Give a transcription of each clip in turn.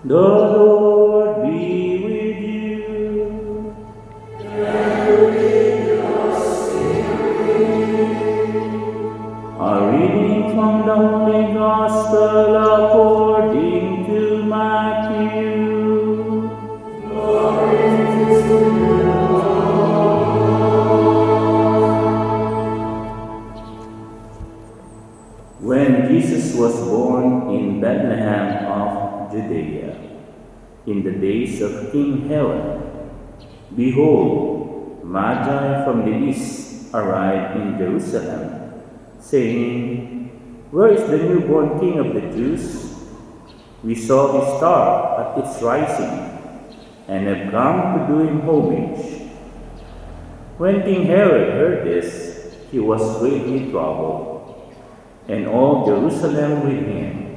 The Lord be with you. A reading from the Holy Gospel according to Matthew. When Jesus was born in Bethlehem of Judea, in the days of King Herod, behold, Magi from the east arrived in Jerusalem, saying, "Where is the newborn King of the Jews? We saw his star at its rising, and have come to do him homage." When King Herod heard this, he was greatly troubled, and all Jerusalem with him.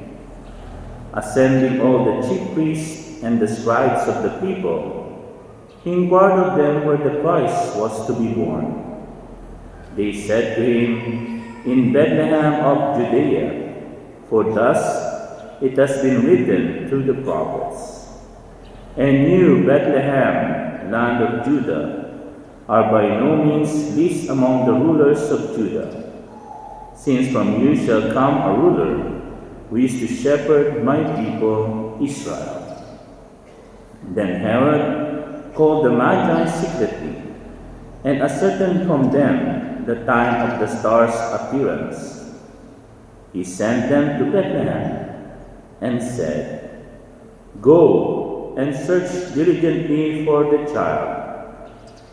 Assembling all the chief priests and the scribes of the people, he inquired of them where the Christ was to be born. They said to him, "In Bethlehem of Judea, for thus it has been written through the prophets. And you, Bethlehem, land of Judah, are by no means least among the rulers of Judah, since from you shall come a ruler who is to shepherd my people Israel." Then Herod called the Magi secretly, and ascertained from them the time of the star's appearance. He sent them to Bethlehem, and said, "Go and search diligently for the child.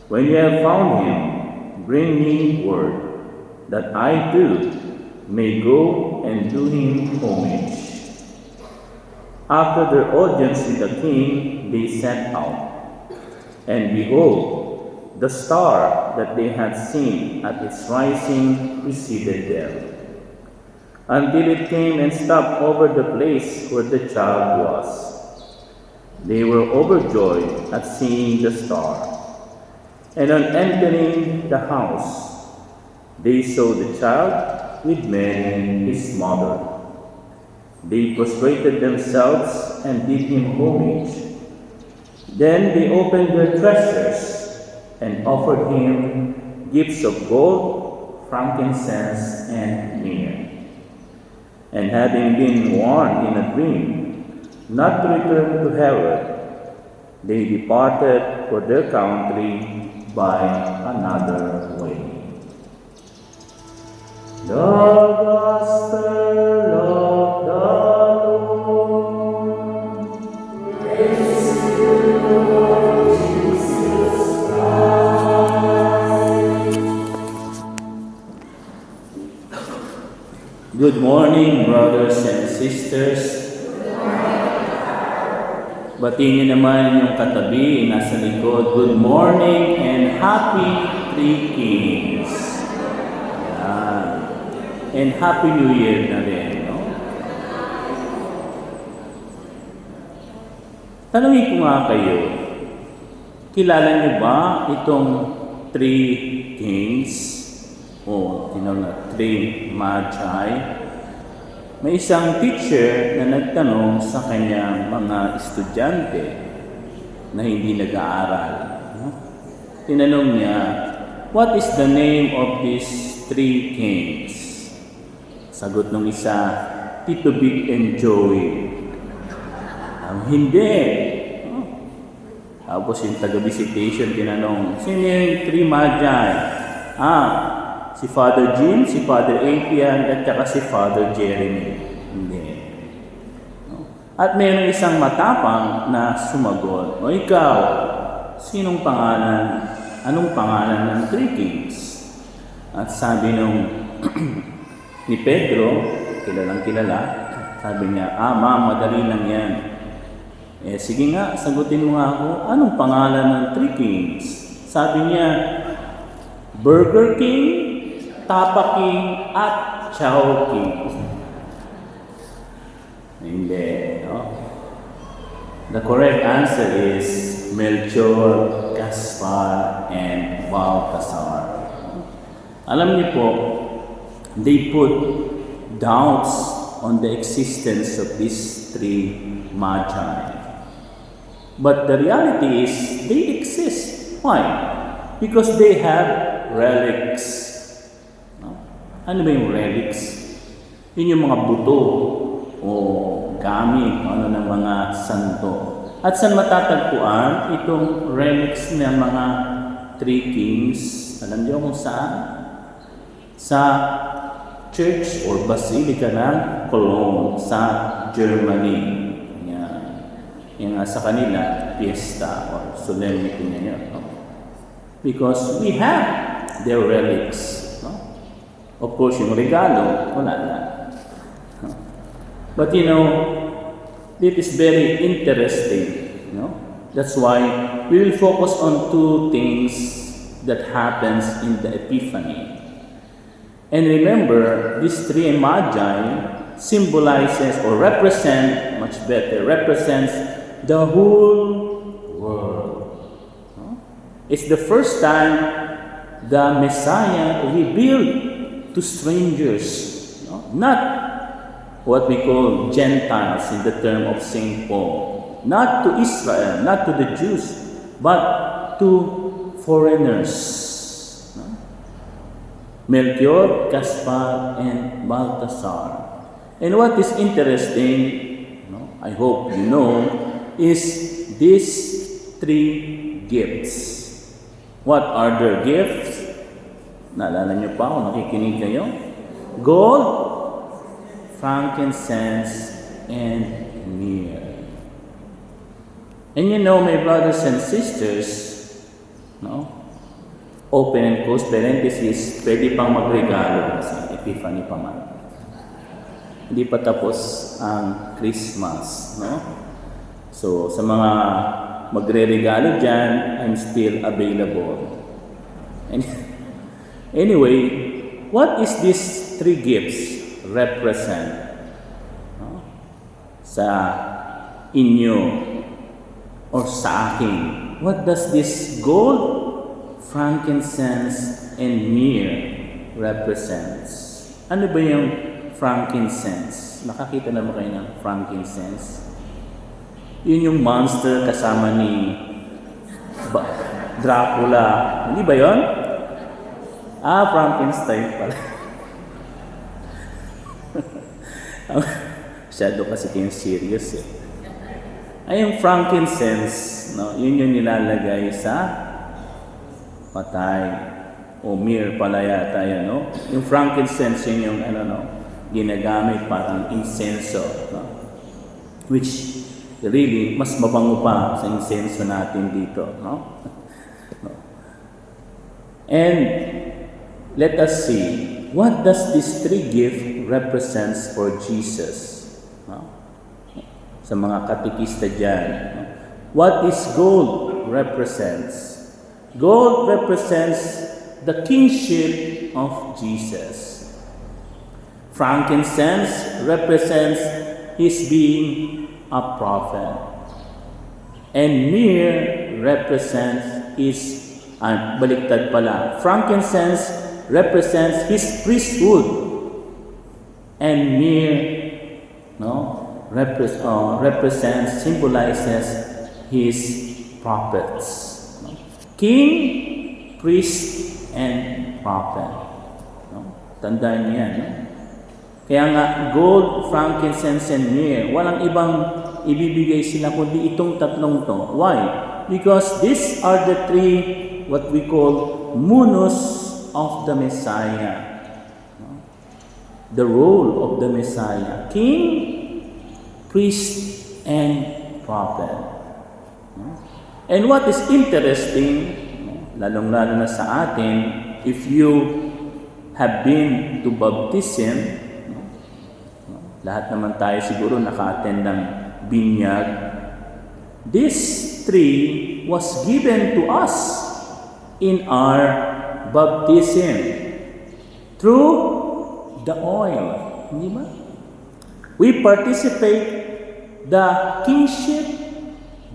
When you have found him, bring me word, that I too may go and do him homage." After their audience with the king, they set out. And behold, the star that they had seen at its rising preceded them, until it came and stopped over the place where the child was. They were overjoyed at seeing the star. And on entering the house, they saw the child with Mary, his mother. They prostrated themselves and did him homage. Then they opened their treasures and offered him gifts of gold, frankincense, and myrrh. And having been warned in a dream not to return to Herod, they departed for their country by another way. The Gospel of the Lord. Praise to you, Lord Jesus Christ. Good morning, brothers and sisters. Batiin niyo naman yung katabi, nasa likod. Good morning and happy Three Kings. And Happy New Year na rin, no? Tanungin ko nga kayo, kilala niyo ba itong Three Kings? O, Three Magi? May isang teacher na nagtanong sa kanyang mga estudyante na hindi nag-aaral. No? Tinanong niya, "What is the name of these three kings?" Sagot ng isa, "Tito Big and Joey." Hindi. Tapos yung taga-visitation tinanong, "Sino yung three Magi?" Si Father Jim, si Father Apian, at saka si Father Jeremy. Hindi. At mayroong isang matapang na sumagot, "O ikaw, sinong pangalan? Anong pangalan ng three kings?" At sabi nung ni Pedro, kilalang kilala, sabi niya, "Ma'am, madali lang yan." Sige nga, sagutin mo nga ako, anong pangalan ng three kings? Sabi niya, Burger King, Tapa King, at Chow King. Hindi, no? The correct answer is Melchor, Gaspar, and Balthasar. Alam niyo po, they put doubts on the existence of these three Magi. But the reality is, they exist. Why? Because they have relics. No? Ano ba yung relics? Yun yung mga buto o gamit ano ng mga santo. At saan matatagpuan itong relics ng mga three kings? Alam niyo kung saan? Sa church or basilica ng Cologne sa Germany. Yan nga sa kanila, fiesta or solemnity na yun. No? Because we have their relics. No? Of course, yung regalo, wala na. No? But you know, it is very interesting. No? That's why we will focus on two things that happens in the Epiphany. And remember, these three magi symbolizes or represents the whole world. No? It's the first time the Messiah revealed to strangers, no? Not what we call Gentiles in the term of St. Paul, not to Israel, not to the Jews, but to foreigners. No? Melchior, Gaspar, and Balthasar. And what is interesting, no, I hope you know, is these three gifts. What are their gifts? Naalala niyo pa kung nakikinig kayo? Gold, frankincense, and myrrh. And you know, my brothers and sisters, no? Open and close parenthesis, pwede pang magregalo kasi Epiphany pa man. Hindi pa tapos ang Christmas, no? So, sa mga magre-regalo dyan, I'm still available. And anyway, what is these three gifts represent? No? Sa inyo or sa akin, what does this gold, frankincense, and myrrh represents? Ano ba yung frankincense? Nakakita na ba kayo ng frankincense? Yun yung monster kasama ni Dracula. Hindi ba yun? Frankenstein pala. Masyado kasi kayong serious eh. Ay, yung frankincense, no, yun yung nilalagay sa patay. O myrrh pala yata yan, no? Yung frankincense, yun yung ginagamit parang incenso, no? Which really, mas mabango pa sa insenso natin dito, no? And let us see, what does this three gift represents for Jesus? No? Sa mga katikista dyan, no? What is gold represents? Gold represents the kingship of Jesus. Frankincense represents his being a prophet. And myrrh represents his, baliktad pala, frankincense represents his priesthood. And myrrh, represents, symbolizes his prophets. No? King, priest, and prophet. No? Tandaan niyo yan. No? Kaya nga, gold, frankincense, and myrrh, walang ibang ibibigay sila kundi itong tatlong to. Why? Because these are the three, what we call, munus of the Messiah. The role of the Messiah. King, priest, and prophet. And what is interesting, lalong-lalo na sa atin, if you have been to baptism, lahat naman tayo siguro naka-attend ng binyag. This tree was given to us in our baptism through the oil. Hindi ba? We participate the kingship,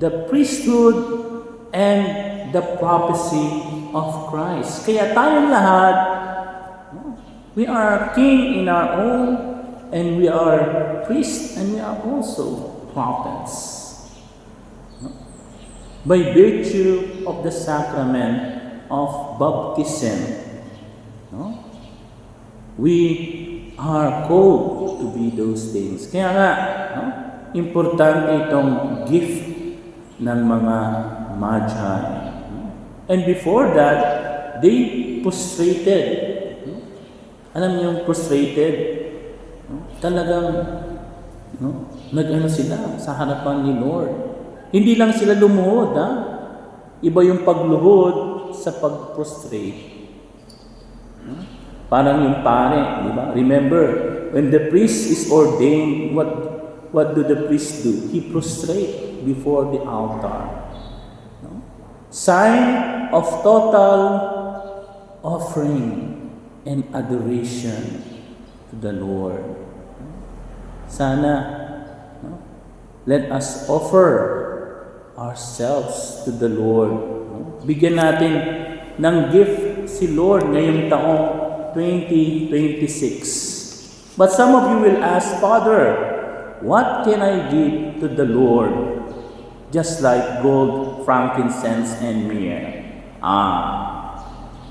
the priesthood, and the prophecy of Christ. Kaya tayong lahat, we are king in our own, and we are priests, and we are also prophets. by virtue of the sacrament of baptism. No? We are called to be those things. Kaya nga, no? Importante itong gift ng mga magi. And before that, they prostrated. Alam niyo yung prostrated? Talagang nag-ano sila sa harapan ni Lord. Hindi lang sila lumuhod, ha? Iba yung pagluhod sa pag-prostrate. Parang yung pare, di ba? Remember, when the priest is ordained, what do the priest do? He prostrate before the altar. No? Sign of total offering and adoration to the Lord. Sana, no? Let us offer ourselves to the Lord. No? Bigyan natin ng gift si Lord ngayong taong 2026. But some of you will ask, Father, what can I give to the Lord? Just like gold, frankincense, and myrrh.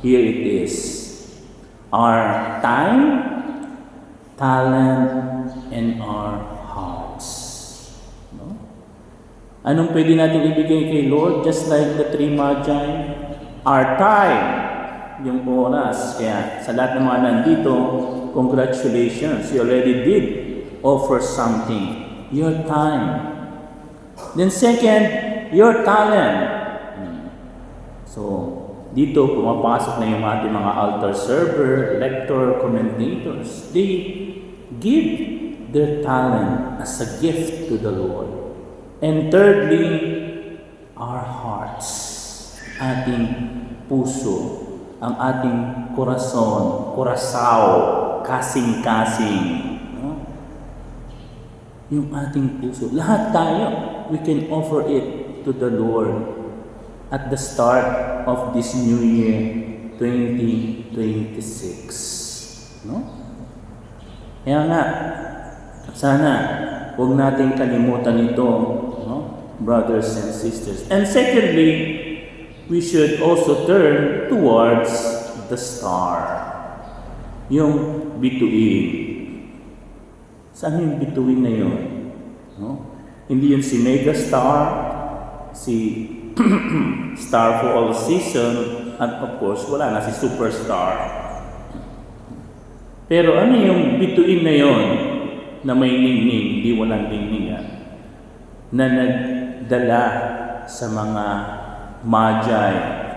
Here it is. Our time, talent, and our hearts. No? Anong pwede natin ibigay kay Lord? Just like the three magi, our time, yung oras. Kaya sa lahat ng mga nandito, congratulations, you already did offer something. Your time. Then second, your talent. So, dito pumapasok na yung ating mga altar server, lector, commentators. They give their talent as a gift to the Lord. And thirdly, our hearts. Ating puso. Ang ating korason, kurasao, kasing-kasing. No? Yung ating puso. Lahat tayo, we can offer it to the Lord at the start of this new year, 2026. No? Kaya nga, sana huwag natin kalimutan ito, no? Brothers and sisters. And secondly, we should also turn towards the star. Yung bituin. Saan yung bituin na yun? No? Hindi yun si Megastar, si Star for All Season, at of course, wala na si Superstar. Pero ano yung bituin na yun na may ningning, hindi walang ningning yan, na nagdala sa mga magi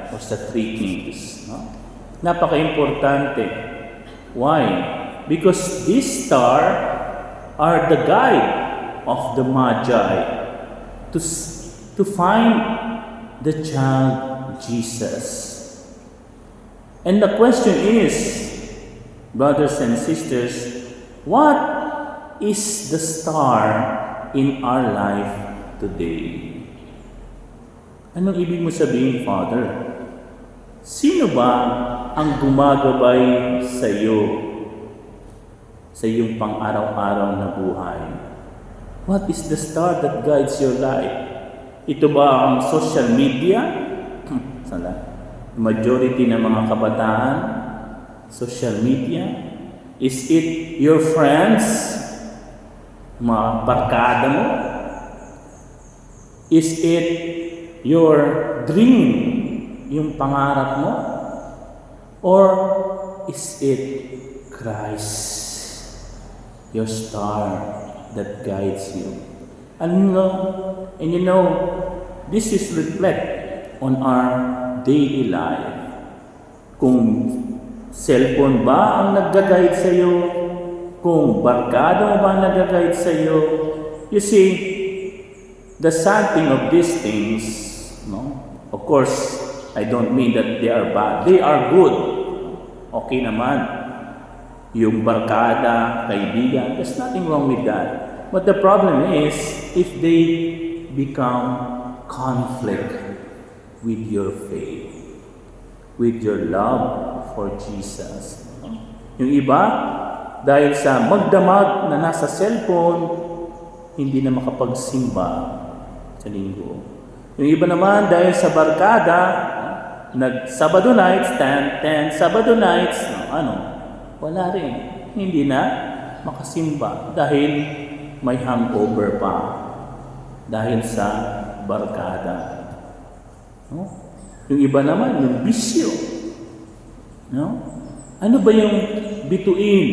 o sa three kings. No? Napaka-importante. Why? Because this star are the guide of the magi to find the child Jesus. And the question is, brothers and sisters, what is the star in our life today? Anong ibig mo sabihin, Father? Sino ba ang gumagabay sa iyo sa iyong pang-araw-araw na buhay? What is the star that guides your life? Ito ba ang social media? Majority ng mga kabataan, social media? Is it your friends? Mga barkada mo? Is it your dream, yung pangarap mo? Or is it Christ, your star that guides you? And you know, this is reflect on our daily life. Kung cellphone ba ang nag-guide sa iyo? Kung barkada mo ba ang nag-guide sa iyo? You see, the sad thing of these things, no? Of course, I don't mean that they are bad. They are good. Okay naman. Yung barkada, kaibigan, there's nothing wrong with that. But the problem is, if they become conflict with your faith, with your love for Jesus. Yung iba, dahil sa magdamag na nasa cellphone, hindi na makapagsimba sa linggo. Yung iba naman dahil sa barkada, nag-Sabado nights, 10, Sabado nights, wala rin. Hindi na makasimba dahil may hangover pa. Dahil sa barkada. No? Yung iba naman, yung bisyo. No? Ano ba yung bituin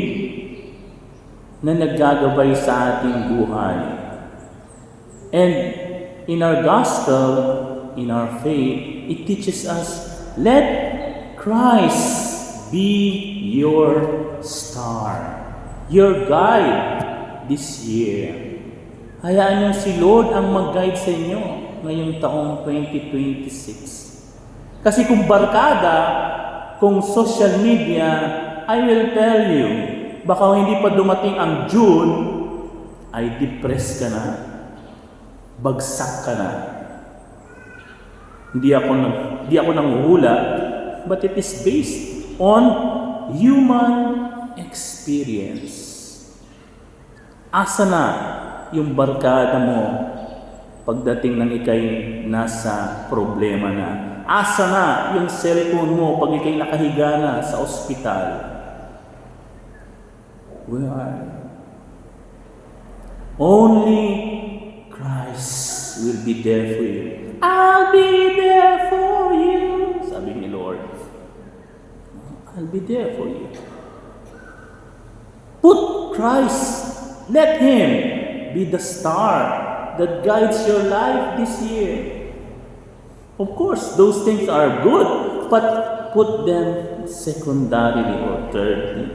na naggagabay sa ating buhay? And in our gospel, in our faith, it teaches us, let Christ be your star, your guide this year. Hayaan niyo si Lord ang mag-guide sa inyo ngayong taong 2026. Kasi kung barkada, kung social media, I will tell you, baka hindi pa dumating ang June, ay depressed ka na, bagsak ka na. Hindi ako nanguhula, but it is based on human experience. Asa na yung barkada mo pagdating ng ikay nasa problema na? Asa na yung cellphone mo pag ikay nakahiga na sa ospital? Where are you? Only Christ will be there for you. I'll be there for you, sabi ni Lord. I'll be there for you. Put Christ, let Him be the star that guides your life this year. Of course, those things are good, but put them secondarily or thirdly.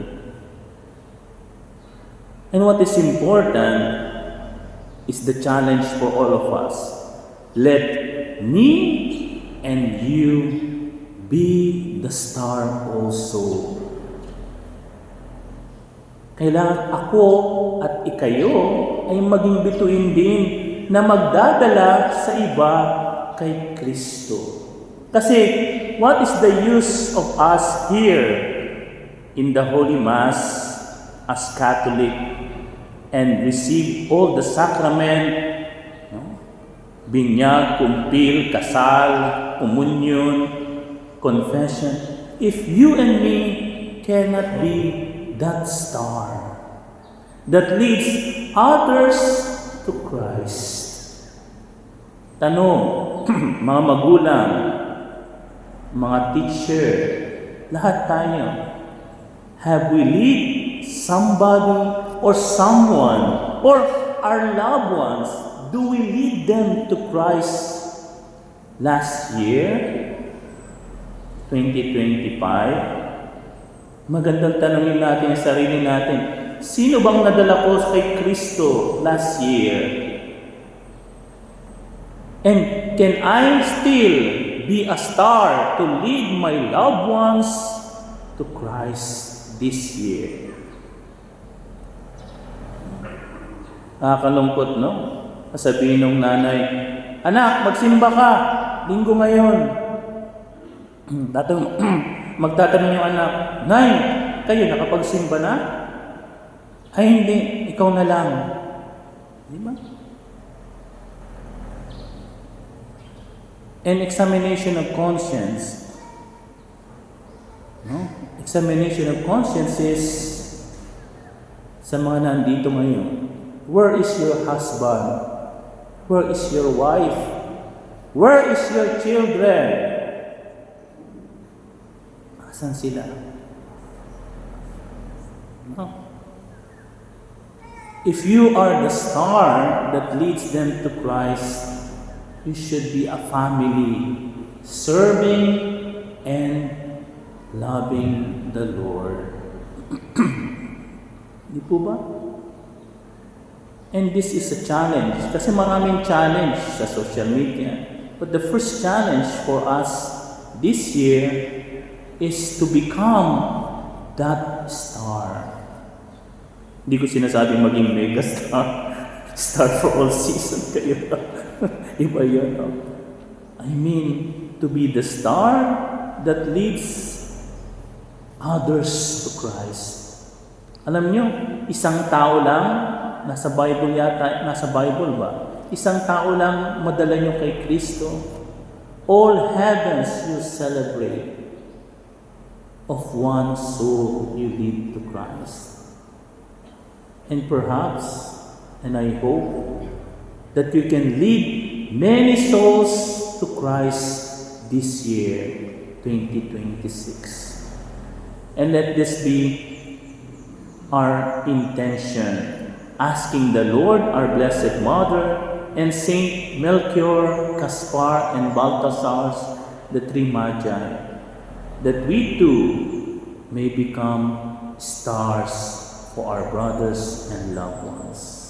And what is important is the challenge for all of us. Let me and you be the star also. Kailangan ako at ikayo ay maging bituin din na magdadala sa iba kay Kristo. Kasi what is the use of us here in the Holy Mass as Catholic and receive all the sacrament, binyag, kumpil, kasal, komunyon, confession, if you and me cannot be that star that leads others to Christ. Tanong, mga magulang, mga teacher, lahat tayo, have we lead somebody or someone or our loved ones, do we lead them to Christ last year, 2025? Magandang tanongin natin ang sarili natin. Sino bang nadala ko kay Kristo last year? And can I still be a star to lead my loved ones to Christ this year? Nakakalungkot, no? Sabihin ng nanay, anak, magsimba ka, linggo ngayon. Magtatanong yung anak, Nay, kayo nakapagsimba na? Ay hindi, ikaw na lang. Di ba? An examination of conscience. No? Examination of conscience is sa mga nandito ngayon. Where is your husband? Where is your wife? Where is your children? Asan sila? No. If you are the star that leads them to Christ, you should be a family serving and loving the Lord. Di po ba? And this is a challenge. Kasi maraming challenge sa social media. But the first challenge for us this year is to become that star. Hindi ko sinasabing maging mega star. Star for all season kayo. Iba yun. No? I mean, to be the star that leads others to Christ. Alam nyo, isang tao lang, nasa Bible ba? isang tao lang madala nyo kay Kristo, all heavens will celebrate of one soul you lead to Christ. And perhaps, and I hope, that you can lead many souls to Christ this year, 2026. And let this be our intention, asking the Lord, our Blessed Mother, and Saint Melchior, Caspar, and Balthasar, the three Magi, that we too may become stars for our brothers and loved ones.